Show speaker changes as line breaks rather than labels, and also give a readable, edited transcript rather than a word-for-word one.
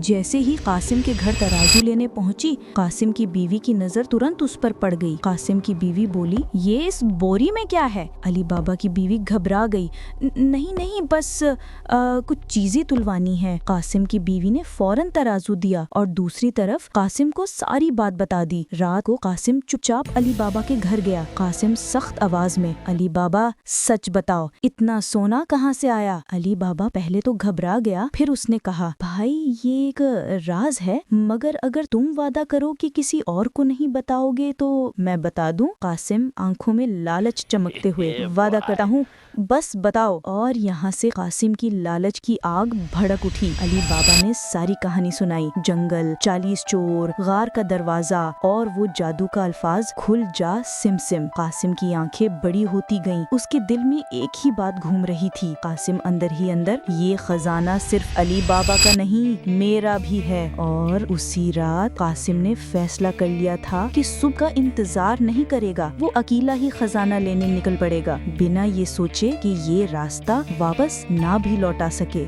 जैसे ही कासिम के घर तराजू लेने पहुंची, कासिम की बीवी की नजर तुरंत उस पर पड़ गई। कासिम की बीवी बोली, ये इस बोरी में क्या है? अली बाबा की बीवी घबरा गई। नहीं नहीं, बस कुछ चीजें तुलवानी है। कासिम की बीवी ने फौरन तराजू दिया और दूसरी तरफ कासिम को सारी बात बता दी। रात को कासिम चुपचाप अली बाबा के घर गया। कासिम सख्त आवाज में, अली बाबा सच बताओ, इतना सोना कहाँ से आया? अली बाबा पहले तो घबरा गया, फिर उसने कहा, भाई ये एक राज है, मगर अगर तुम वादा करो कि किसी और को नहीं बताओगे तो मैं बता दूं। कासिम आंखों में लालच चमकते हुए, वादा करता हूँ, बस बताओ। और यहाँ से कासिम की लालच की आग भड़क उठी। अली बाबा ने सारी कहानी सुनाई। जंगल, 40 चोर, गार का दरवाजा और वो जादू का अल्फाज, खुल जा सिमसिम। कासिम की आंखें बड़ी होती गईं। उसके दिल में एक ही बात घूम रही थी। कासिम अंदर ही अंदर, ये खजाना सिर्फ अली बाबा का नहीं, मेरा भी है। और उसी रात कासिम ने फैसला कर लिया था कि सुबह का इंतजार नहीं करेगा, वो अकेला ही खजाना लेने निकल पड़ेगा, बिना ये सोचे कि ये रास्ता वापस ना भी लौटा सके।